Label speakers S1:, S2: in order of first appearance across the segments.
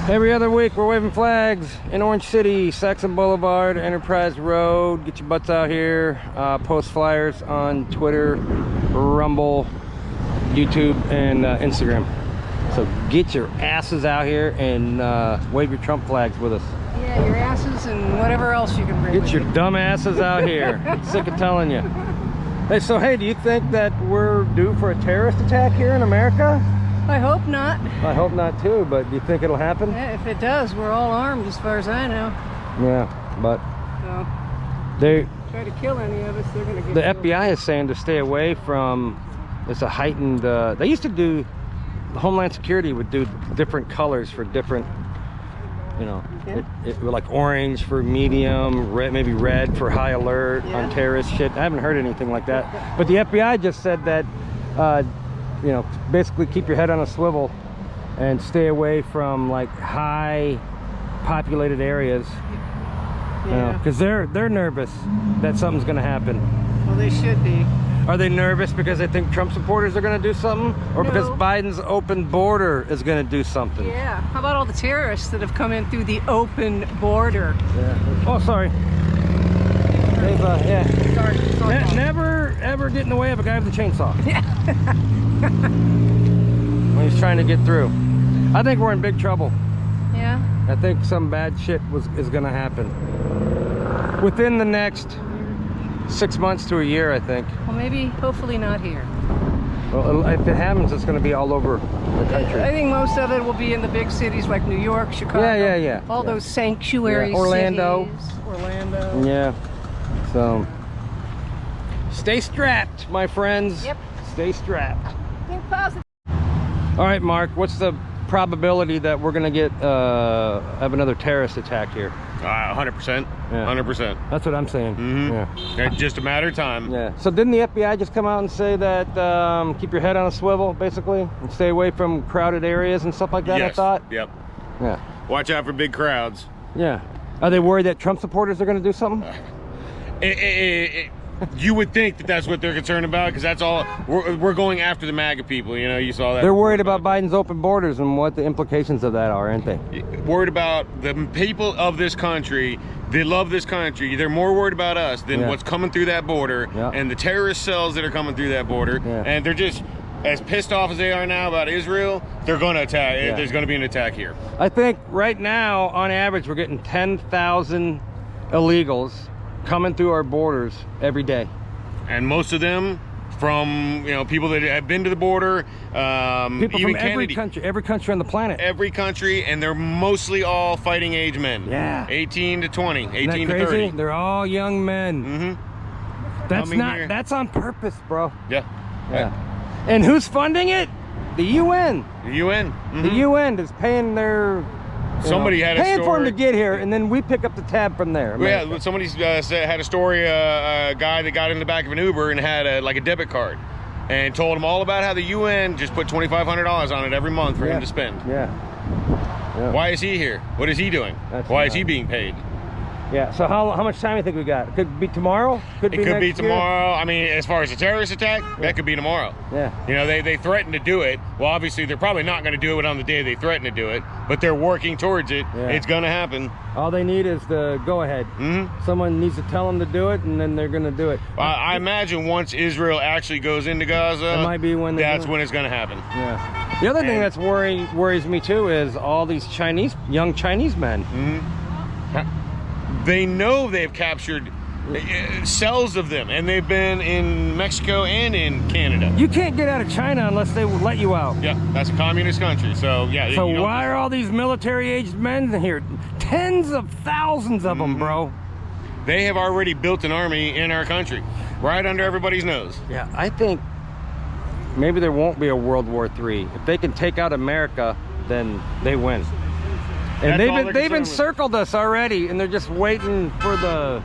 S1: Every other week we're waving flags in Orange City, Saxon Boulevard, Enterprise Road. Get your butts out here. Post flyers on Twitter, Rumble, YouTube, and Instagram. So get your asses out here and wave your Trump flags with us.
S2: Yeah, your asses and whatever else you can bring.
S1: Get your dumb asses out here. Sick of telling you. Hey, so hey, do you think that we're due for a terrorist attack here in America?
S2: I hope not.
S1: I hope not too, but do you think it'll happen?
S2: Yeah, if it does, we're all armed as far as I know.
S1: Yeah, but
S2: So,
S1: they
S2: try to kill any of us, they're gonna get
S1: the
S2: killed.
S1: FBI is saying to stay away from. It's a heightened. They used to do. Homeland Security would do different colors for different. You know,
S2: Yeah.
S1: it like orange for medium, red, maybe red for high alert on terrorist shit. I haven't heard anything like that, but the FBI just said that. You know, basically keep your head on a swivel and stay away from like high populated areas.
S2: Yeah.
S1: You know, because they're nervous that something's going to happen.
S2: Well, they should be.
S1: Are they nervous because they think Trump supporters are going to do something, or because
S2: No.
S1: Biden's open border is going to do something?
S2: Yeah. How about all the terrorists that have come in through the open border?
S1: Yeah. Oh, sorry. They've, yeah.
S2: Sorry.
S1: Never ever get in the way of a guy with a chainsaw. When he's trying to get through. I think we're in big trouble.
S2: Yeah.
S1: I think some bad shit is going to happen within the next 6 months to a year, I think.
S2: Well, maybe, hopefully not here.
S1: Well, if it happens, it's going to be all over the country.
S2: I think most of it will be in the big cities like New York, Chicago.
S1: Yeah.
S2: All those sanctuary
S1: Yeah, Orlando.
S2: cities. Orlando.
S1: Yeah. So, stay strapped, my friends.
S2: Yep.
S1: Stay strapped.
S2: Think positive.
S1: All right, Mark, what's the probability that we're going to get have another terrorist attack here?
S3: 100%.
S1: Yeah.
S3: 100%.
S1: That's what I'm saying. Yeah.
S3: It's just a matter of time.
S1: Yeah. So didn't the FBI just come out and say that keep your head on a swivel, basically, and stay away from crowded areas and stuff like that?
S3: Yes.
S1: I thought.
S3: Yep.
S1: Yeah.
S3: Watch out for big crowds.
S1: Yeah. Are they worried that Trump supporters are going to do something?
S3: You would think that that's what they're concerned about, because that's all we're going after the MAGA people. You know, you saw that.
S1: They're worried about Biden's open borders and what the implications of that are, aren't they?
S3: Worried about the people of this country. They love this country. They're more worried about us than what's coming through that border and the terrorist cells that are coming through that border. And they're just as pissed off as they are now about Israel. They're going to attack. There's going to be an attack here.
S1: I think right now, on average, we're getting 10,000 illegals coming through our borders every day,
S3: and most of them from people that have been to the border,
S1: people
S3: even
S1: from every country on the planet,
S3: and they're mostly all fighting age men. 18 to 20, 18 to 30.
S1: They're all young men. That's on purpose, bro.
S3: Yeah.
S1: And who's funding it? The UN.
S3: The UN.
S1: The UN is paying their
S3: somebody had a story.
S1: Paying for them to get here, and then we pick up the tab from there.
S3: America. Yeah, somebody had a story. A guy that got in the back of an Uber and had a debit card, and told him all about how the UN just put $2,500 on it every month for him to spend. Why is he here? What is he doing? Why is he being paid?
S1: Yeah. So how much time do you think we got? Could be tomorrow.
S3: It could be tomorrow. I mean, as far as a terrorist attack, that could be tomorrow.
S1: Yeah.
S3: You know, they threatened to do it. Well, obviously, they're probably not going to do it on the day they threaten to do it, but they're working towards it.
S1: Yeah.
S3: It's going to happen.
S1: All they need is the go-ahead. Someone needs to tell them to do it, and then they're going to do it.
S3: I imagine once Israel actually goes into Gaza,
S1: it might be when
S3: that's when it's going to happen.
S1: Yeah. The other thing that's worries me too is all these young Chinese men.
S3: They know they've captured cells of them, and they've been in Mexico and in Canada.
S1: You can't get out of China unless they will let you out.
S3: Yeah, that's a communist country. So yeah.
S1: So why are all these military-aged men here? Tens of thousands of them, bro.
S3: They have already built an army in our country, right under everybody's nose.
S1: Yeah, I think maybe there won't be a World War III. If they can take out America, then they win. And they've encircled us already, and they're just waiting for the.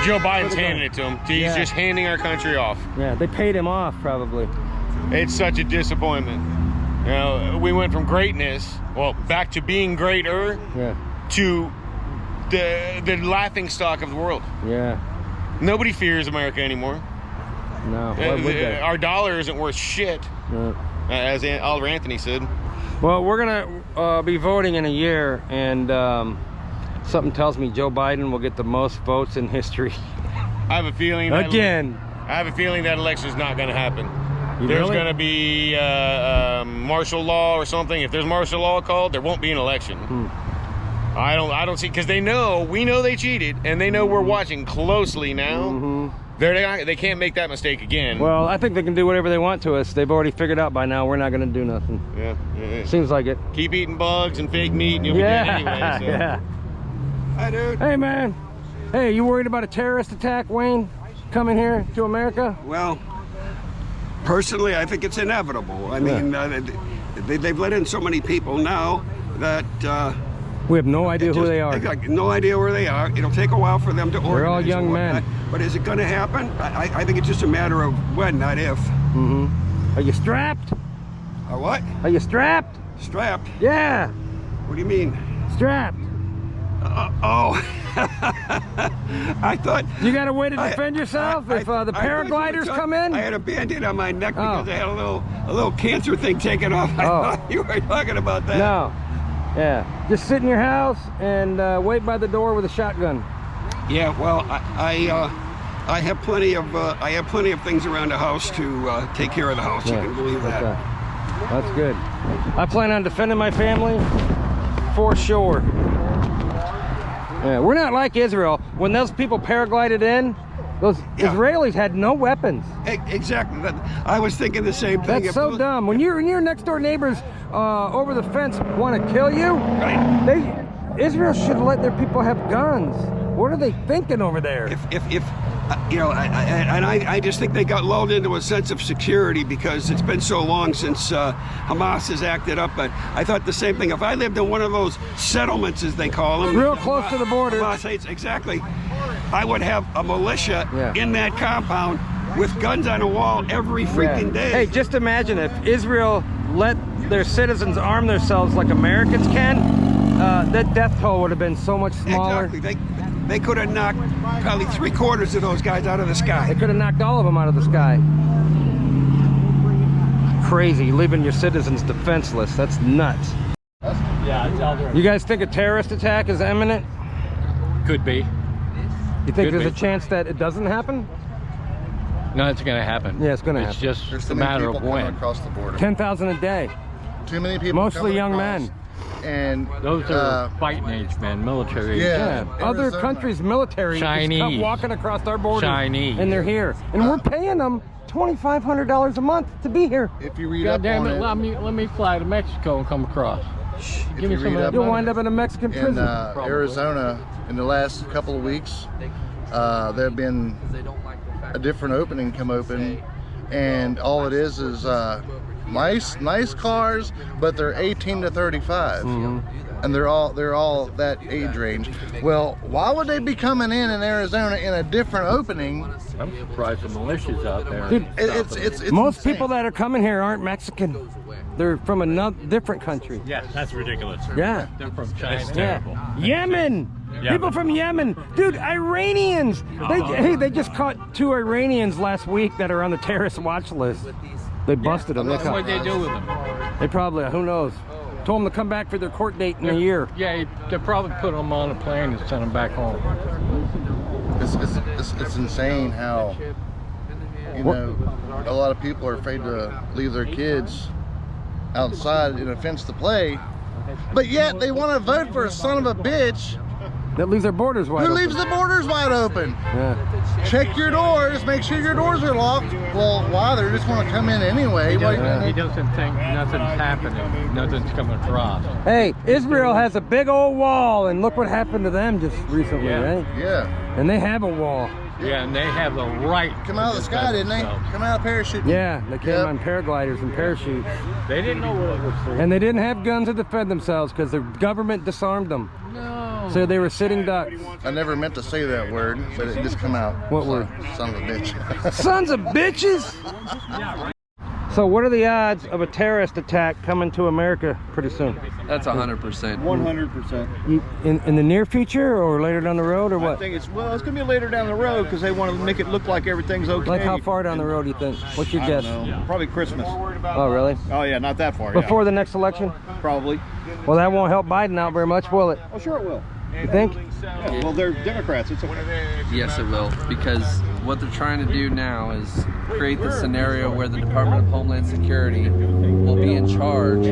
S3: Joe Biden's handing it to him. He's just handing our country off.
S1: Yeah, they paid him off probably.
S3: It's such a disappointment. You know, we went from greatness, well, back to being greater, to the laughing stock of the world.
S1: Yeah.
S3: Nobody fears America anymore.
S1: No. Why would they?
S3: Our dollar isn't worth shit,
S1: No.
S3: as Oliver Anthony said.
S1: Well, we're gonna be voting in a year, and something tells me Joe Biden will get the most votes in history.
S3: I have a feeling that
S1: Again.
S3: I have a feeling that election is not going to happen.
S1: You
S3: There's
S1: really?
S3: going to be martial law or something. If there's martial law called, there won't be an election. I don't see, because we know they cheated, and they know we're watching closely now. They can't make that mistake again.
S1: Well, I think they can do whatever they want to us. They've already figured out by now we're not going to do nothing.
S3: Yeah.
S1: Seems like it.
S3: Keep eating bugs and fake meat, and you'll be dead anyway. So.
S1: Yeah.
S4: Hi, dude.
S1: Hey, man. Hey, you worried about a terrorist attack, Wayne, coming here to America?
S4: Well, personally, I think it's inevitable. I mean, they've let in so many people now that
S1: we have no idea who they are.
S4: Exactly, no idea where they are. It'll take a while for them to organize.
S1: They're all young
S4: and
S1: men.
S4: whatnot. But is it going to happen? I think it's just a matter of when, not if.
S1: Are you strapped?
S4: What?
S1: Are you strapped?
S4: Strapped?
S1: Yeah,
S4: What do you mean?
S1: strapped.
S4: Oh. I thought...
S1: You got a way to defend yourself if the
S4: I thought
S1: paragliders
S4: you were
S1: come in?
S4: I had a Band-Aid on my neck because I had a little cancer thing taken off. I thought you were talking about that.
S1: No. Yeah. Just sit in your house and wait by the door with a shotgun.
S4: Yeah, well, I have plenty of things around the house to take care of the house.
S1: Yeah.
S4: You can believe that.
S1: That's good. I plan on defending my family for sure. Yeah, we're not like Israel. When those people paraglided in, those Israelis had no weapons.
S4: Exactly. I was thinking the same thing.
S1: That's so dumb. When your next door neighbors over the fence want to kill you, Israel should let their people have guns. What are they thinking over there?
S4: If you know, I just think they got lulled into a sense of security because it's been so long since Hamas has acted up. But I thought the same thing. If I lived in one of those settlements, as they call them,
S1: real close to the border,
S4: Hamas hates, exactly, I would have a militia in that compound with guns on a wall every freaking day.
S1: Hey, just imagine if Israel let their citizens arm themselves like Americans can, that death toll would have been so much smaller.
S4: Exactly. They could have knocked probably 3/4 of those guys out of the sky.
S1: They could have knocked all of them out of the sky. Crazy, leaving your citizens defenseless. That's nuts. You guys think a terrorist attack is imminent?
S5: Could be.
S1: You think there's a chance that it doesn't happen?
S5: No, it's going to happen.
S1: Yeah, it's going to happen.
S5: It's just a matter of when.
S6: Across the border.
S1: 10,000 a day.
S6: Too many people.
S1: Mostly young men.
S6: And
S5: those are fighting age men, military age.
S1: Yeah, other countries' military
S5: Chinese.
S1: just come walking across our border,
S5: Chinese.
S1: and they're here, and we're paying them $2,500 a month to be here.
S6: If you read
S5: God
S6: up
S5: damn
S6: on
S5: it, let me fly to Mexico and come across. Give me some of that.
S1: You'll
S5: money.
S1: wind up in a Mexican prison.
S6: in Arizona, in the last couple of weeks, there have been a different opening come open, and all it is nice cars, but they're 18 to 35. And they're all that age range. Well, why would they be coming in Arizona in a different opening?
S5: I'm surprised the militia's out there.
S1: Dude,
S6: It's
S1: most
S6: insane.
S1: people that are coming here aren't Mexican. They're from another different country.
S7: Yeah, that's ridiculous.
S1: Yeah.
S5: They're from China.
S7: It's terrible.
S1: Yemen. People from Yemen. Dude, Iranians. They just caught 2 Iranians last week that are on the terrorist watch list. They busted them.
S5: What'd they do with them?
S1: They probably, who knows? Told them to come back for their court date in a year.
S5: Yeah, they probably put them on a plane and sent them back home.
S6: It's insane how, you know, a lot of people are afraid to leave their kids outside in a fence to play, but yet they want to vote for a son of a bitch
S1: That leaves their borders wide
S6: who
S1: open.
S6: leaves the borders wide open.
S1: Yeah.
S6: Check your doors, make sure your doors are locked. Well, why? They just want to come in anyway.
S5: He doesn't think nothing's happening, nothing's coming across.
S1: Hey, Israel has a big old wall, and look what happened to them just recently, right?
S6: Yeah.
S1: And they have a wall.
S5: Yeah, and they have the right.
S6: Come out of the sky, didn't they? Come out of parachuting.
S1: Yeah, they came on paragliders and parachutes.
S5: They didn't know what it was for.
S1: And they didn't have guns to defend themselves because the government disarmed them.
S5: No.
S1: So they were sitting ducks.
S6: I never meant to say that word, but it just come out.
S1: What word?
S6: Son of a bitch.
S1: Sons of bitches! So what are the odds of a terrorist attack coming to America pretty soon?
S7: That's 100%.
S8: 100%.
S1: In the near future or later down the road or what?
S8: I think it's going to be later down the road because they want to make it look like everything's okay.
S1: Like how far down the road do you think? What's your guess?
S8: I don't know. Probably Christmas.
S1: Oh, really?
S8: Oh, yeah, not that far.
S1: Before the next election?
S8: Probably.
S1: Well, that won't help Biden out very much, will it?
S8: Oh, sure it will.
S1: You think?
S8: Yeah, well, they're Democrats. It's okay.
S7: Yes, it will, because what they're trying to do now is create the scenario where the Department of Homeland Security will be in charge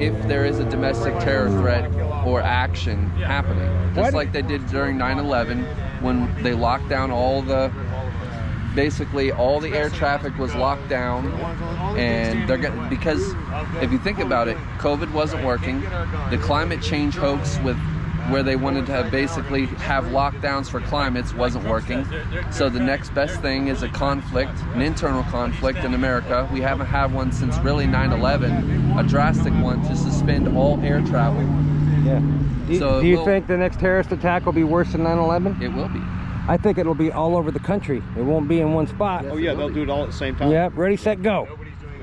S7: if there is a domestic terror threat or action happening. Just like they did during 9/11 when they locked down basically all the air traffic was locked down, and because if you think about it, COVID wasn't working, the climate change hoax where they wanted to basically have lockdowns for climates wasn't working. So the next best thing is a conflict, an internal conflict in America. We haven't had one since really 9/11, a drastic one to suspend all air travel.
S1: Yeah. Do you think the next terrorist attack will be worse than 9/11?
S7: It will be.
S1: I think it'll be all over the country. It won't be in one spot.
S8: Oh yeah, they'll do it all at the same time.
S1: Yep, ready, set, go.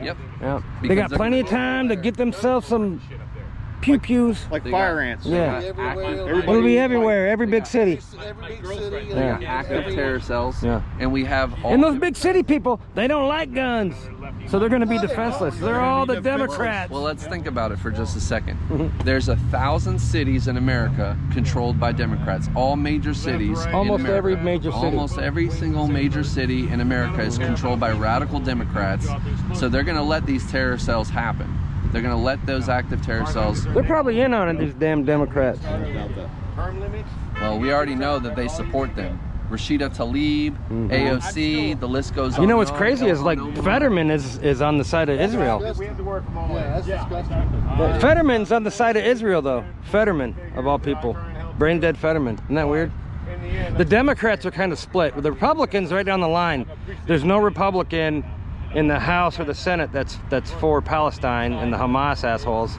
S7: Yep.
S1: Yep. They got plenty of time to get themselves some pew-pews.
S8: Like fire ants.
S1: Yeah.
S8: It'll
S1: be everywhere, every big city.
S7: Yeah. Active terror cells. Yeah. And we have all.
S1: And those big city people, they don't like guns. So they're going to be defenseless. They're all the Democrats.
S7: Well, let's think about it for just a second. There's 1,000 cities in America controlled by Democrats. All major cities.
S1: Almost every major city.
S7: Almost every single major city in America is controlled by radical Democrats. So they're going to let these terror cells happen. They're going to let those active terror cells.
S1: They're probably in on it, these damn Democrats.
S7: Well, we already know that they support them. Rashida Tlaib, AOC, the list goes on.
S1: You know what's crazy is like Fetterman is on the side of Israel. Fetterman's on the side of Israel though. Fetterman, of all people. Brain dead Fetterman. Isn't that weird? The Democrats are kind of split. With the Republicans right down the line, there's no Republican in the House or the Senate that's for Palestine and the Hamas assholes.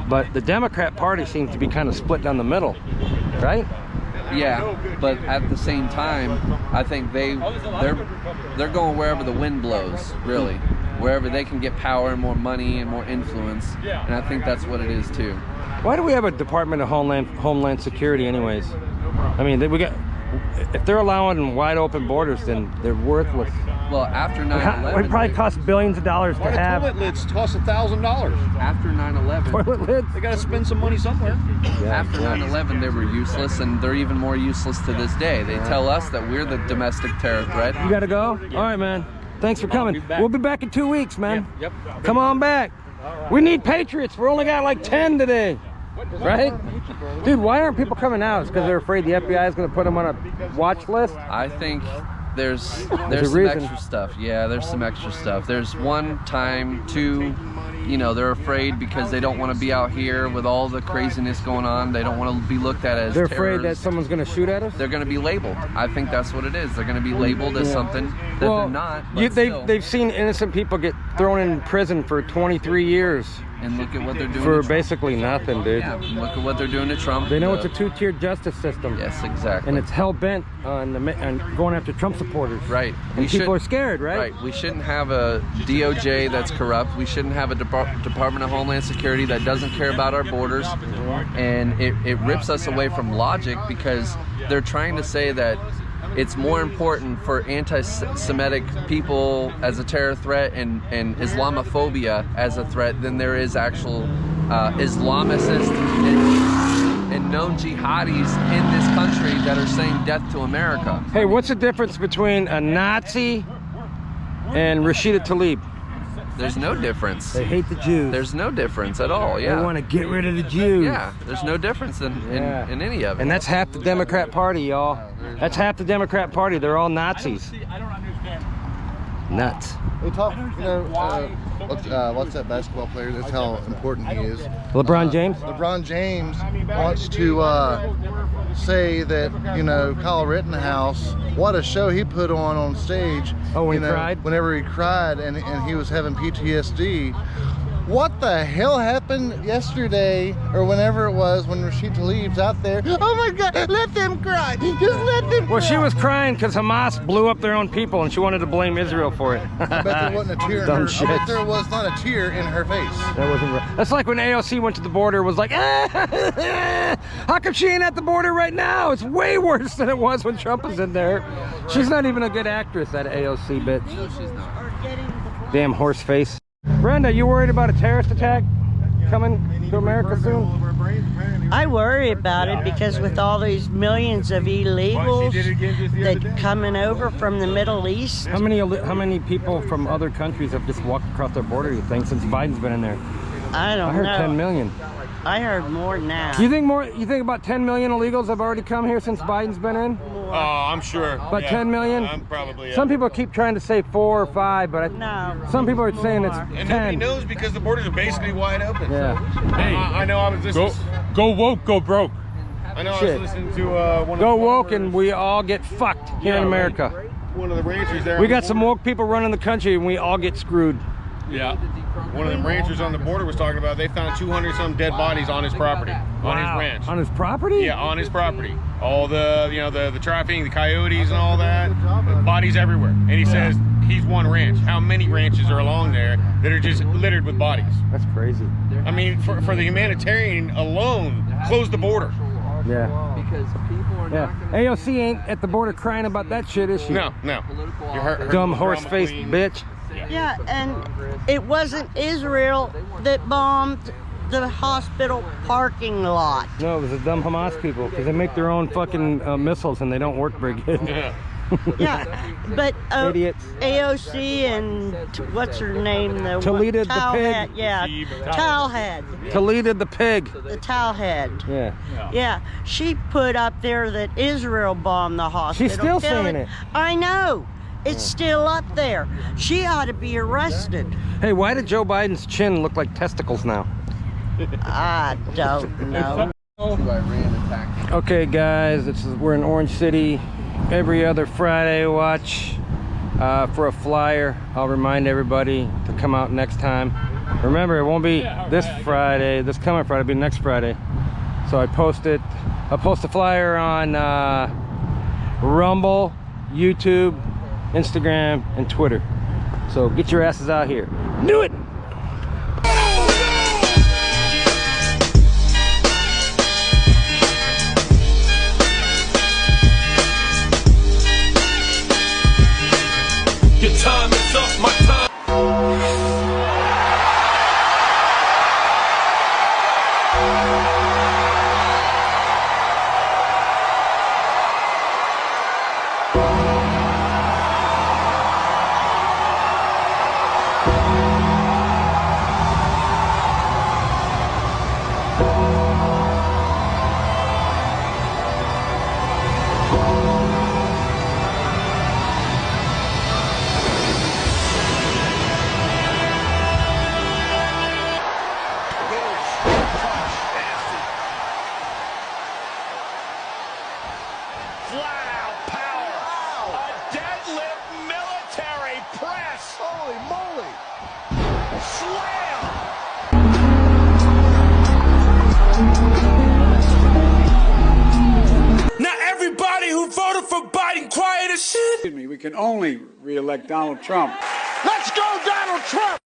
S1: But the Democrat Party seems to be kind of split down the middle, right?
S7: Yeah, but at the same time, I think they're going wherever the wind blows, really. Wherever they can get power and more money and more influence. And I think that's what it is too.
S1: Why do we have a Department of Homeland Security anyways? I mean, if they're allowing wide open borders, then they're worthless.
S7: Well, after 9/11,
S1: it probably costs billions of dollars to have.
S8: Toilet lids cost $1,000.
S7: After 9/11,
S1: toilet lids.
S8: They got to spend some money somewhere.
S7: Yeah. After 9/11, they were useless, and they're even more useless to this day. They tell us that we're the domestic terror threat.
S1: You gotta go. All right, man. Thanks for coming. We'll be back in 2 weeks, man.
S8: Yep.
S1: Come on back. We need patriots. We only got like 10 today. Right? Dude, why aren't people coming out? It's because they're afraid the FBI is going to put them on a watch list?
S7: I think there's some extra stuff. Yeah, there's some extra stuff. There's one time, two, you know, they're afraid because they don't want to be out here with all the craziness going on. They don't want to be looked at as
S1: They're
S7: terrorists.
S1: afraid that someone's going to shoot at us?
S7: They're going to be labeled. I think that's what it is. They're going to be labeled as something that they're not.
S1: They've seen innocent people get thrown in prison for 23 years.
S7: And look at what they're doing
S1: for basically nothing, dude.
S7: Yeah, look at what they're doing to Trump.
S1: They know it's a two-tiered justice system.
S7: Yes, exactly.
S1: And it's hell-bent on going after Trump supporters.
S7: Right.
S1: And people are scared, right?
S7: Right. We shouldn't have a DOJ that's corrupt. We shouldn't have a Department of Homeland Security that doesn't care about our borders. And it rips us away from logic because they're trying to say that it's more important for anti-Semitic people as a terror threat and Islamophobia as a threat than there is actual Islamicists and known jihadis in this country that are saying death to America.
S1: Hey, what's the difference between a Nazi and Rashida Tlaib?
S7: There's no difference.
S1: They hate the Jews.
S7: There's no difference at all, yeah.
S1: They want to get rid of the Jews.
S7: Yeah, there's no difference in any of it.
S1: And that's half the Democrat Party, y'all. That's half the Democrat Party. They're all Nazis. Nuts.
S6: They talk, you know, what's that basketball player? That's how important he is.
S1: LeBron James?
S6: LeBron James wants to say that, you know, Kyle Rittenhouse, what a show he put on stage.
S1: Oh, when
S6: he
S1: cried?
S6: Whenever he cried and he was having PTSD. what the hell happened yesterday or whenever it was when Rashid Tlaib's out there? Oh my God, let them cry. Just let them cry.
S1: Well, she was crying because Hamas blew up their own people and she wanted to blame Israel for it.
S6: I bet there wasn't a tear in her. I bet there was not a tear in her face.
S1: That wasn't right. That's like when AOC went to the border, was like, how come she ain't at the border right now? It's way worse than it was when Trump was in there. She's not even a good actress, that AOC bitch.
S7: No, she's not.
S1: Damn horse face. Brenda, you worried about a terrorist attack coming to America soon?
S9: I worry about it because with all these millions of illegals that coming over from the Middle East.
S1: How many people from other countries have just walked across their border, you think, since Biden's been in there?
S9: I don't know.
S1: I heard 10 million.
S9: I heard more than that.
S1: You think about 10 million illegals have already come here since Biden's been in?
S3: Oh, I'm sure.
S1: About 10 million?
S3: Probably, yeah.
S1: Some people keep trying to say 4 or 5, but some people are saying it's 10.
S3: And nobody knows because the borders are basically wide open.
S1: Yeah.
S3: Hey, I know I was listening.
S5: Go woke, go broke.
S3: I know I was listening to one of
S1: Go
S3: the
S1: woke
S3: farmers.
S1: and we all get fucked here in America.
S3: One of the ranchers there.
S1: We got some woke people running the country and we all get screwed.
S5: Yeah.
S3: One of the ranchers on the border was talking about they found 200 some dead bodies on his property, on his ranch.
S1: On his property?
S3: Yeah, on his property. All the, the trafficking, the coyotes and all that, bodies everywhere. And he says he's one ranch. How many ranches are along there that are just littered with bodies?
S1: That's crazy.
S3: I mean, for the humanitarian alone, close the border.
S1: Yeah.
S7: Because people are not going to...
S1: AOC ain't at the border crying about that shit, is she?
S3: No. Her
S1: dumb horse-faced bitch.
S9: Yeah, and it wasn't Israel that bombed the hospital parking lot.
S1: No, it was the dumb Hamas people, because they make their own fucking missiles and they don't work very good.
S3: Yeah.
S9: Yeah, but
S1: Idiots.
S9: AOC and what's her name? The
S1: Talita the pig.
S9: Yeah, Towelhead.
S1: Talita the pig.
S9: The Towelhead.
S1: Yeah.
S9: Yeah, she put up there that Israel bombed the hospital.
S1: She's still saying it.
S9: I know. It's still up there. She ought to be arrested.
S1: Hey, why did Joe Biden's chin look like testicles now?
S9: I don't know.
S1: Okay, guys, we're in Orange City. Every other Friday, watch for a flyer. I'll remind everybody to come out next time. Remember, it won't be this Friday, this coming Friday, it'll be next Friday. So I'll post a flyer on Rumble, YouTube, Instagram, and Twitter. So get your asses out here. Do it!
S10: Your time is up, my time.
S11: We can only re-elect Donald Trump.
S10: Let's go, Donald Trump!